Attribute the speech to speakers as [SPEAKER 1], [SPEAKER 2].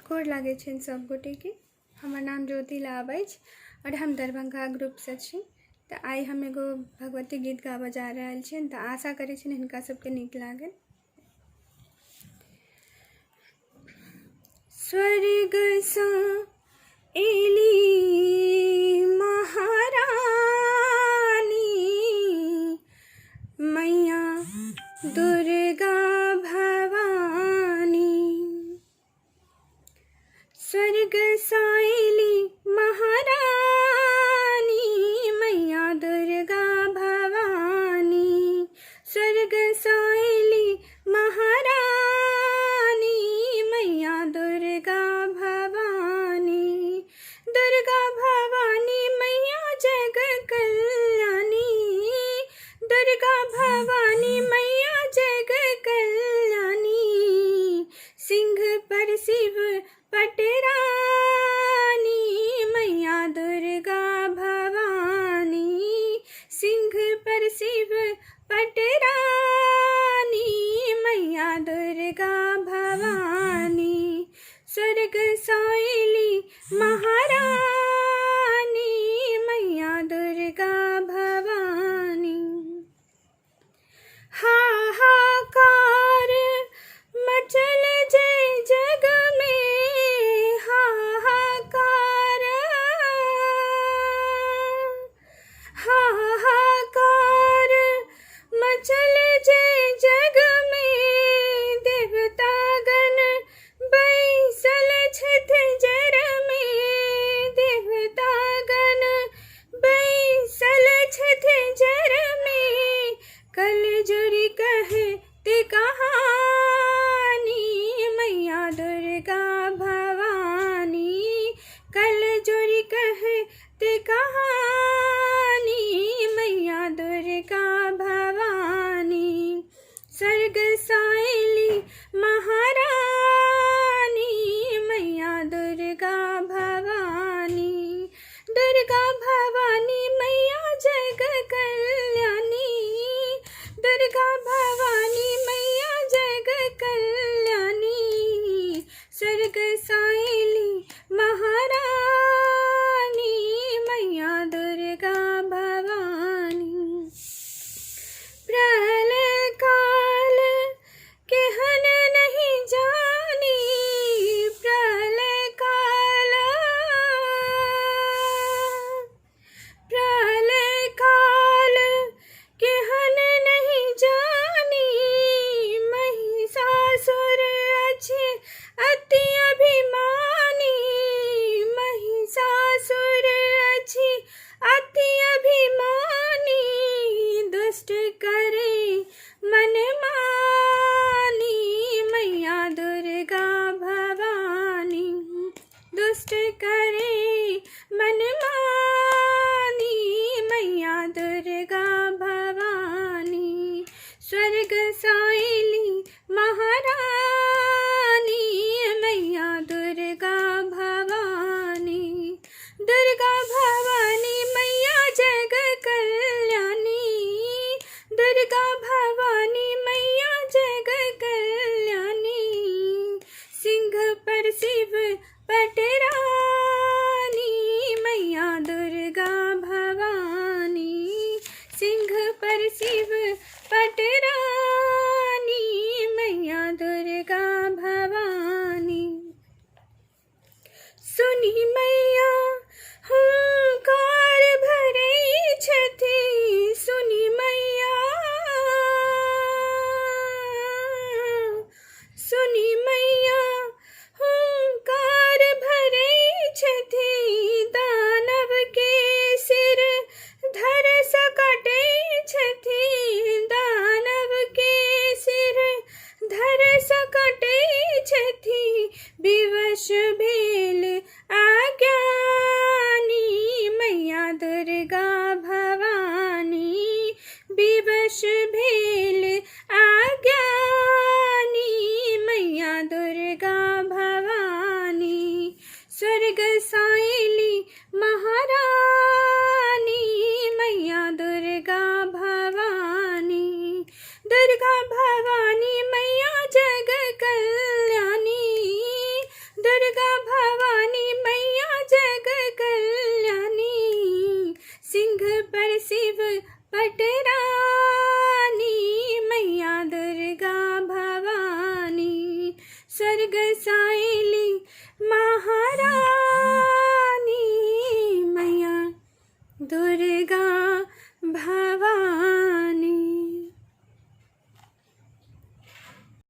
[SPEAKER 1] गोर लागै छनि सब गोटेके। हमर नाम ज्योति लाभ अछि और हम दरभंगा ग्रुपसँ छी। तऽ आइ हम एगो भगवती गीत गाबऽ जा रहल छियनि, तऽ आशा करै छियनि हिनका सबके नीक लागनि। स्वर्गसँ एली महारानी, मैया दुर्गा भवानी। स्वर्गसँ एली महारानी, मैया दुर्गा भवानी। स्वर्गसँ एली महारानी, मैया दुर्गा भवानी। दुर्गा भवानी मैया जग कल्याणी, दुर्गा भवानी मैया जग कल्याणी। सिंह पर शिव पटरानी, मैया दुर्गा भवानी। सिंह पर शिव पटरानी, मैया दुर्गा भवानी। स्वर्गसँ एली महारानी, मैया दुर्गा भवानी। हाहाकार मचल जय जग में, हाहाकार हाहाकार मचल जय जग में। देवतागण बैसल छथि जर में, देवतागण बैसल छथि जर में। कल जुड़ी कहते कहानी, मैया दुर्गा भवानी। कल जुड़ी कहते कहानी, मैया दुर्गा भवानी। स्वर्गसँ एली महारानी, मैया दुर्गा भवानी। दुर्गा भवानी मैया जग कल्याणी, दुर्गा भवानी मैया जग कल्याणी। स्वर्गसँ एली महारानी, मैया दुर्गा भवानी। प्रलय काल केहन नहीं जानी, प्रलय काल प्रलय काल केहन नहीं जानी। महिषासुर अछि अति अभिमानी, महिषासुर अछि अति अभिमानी। दुष्ट करे मनमानी, मैया दुर्गा भवानी। दुष्ट करे मनमानी, मैया दुर्गा भवानी। स्वर्गसँ एली महारानी, मैया दुर्गा भवानी। दुर्गा भवानी मैया जग कल्याणी, दुर्गा भवानी मैया जग कल्याणी। सिंह पर शिव पटरानी, मैया दुर्गा भवानी। सिंह पर शिव पटरानी, मैया दुर्गा भवानी। सुनी मैया हुंकार भरै छथि, सुनी मैया सुनी मैया हुंकार भरै छथि। दानव के सिर धर सकटै छथि, दानव के सिर धर सकटै छथि। विवश भेल अज्ञानी, मैया दुर्गा भवानी। विवश भेल अज्ञानी, मैया दुर्गा भवानी। स्वर्गसँ एली महारानी, मैया दुर्गा भवानी। दुर्गा भवानी मैया जग कल्याणी, दुर्गा सिंह पर शिव पटरानी, मैया दुर्गा भवानी, स्वर्ग साइली महारानी, मैया दुर्गा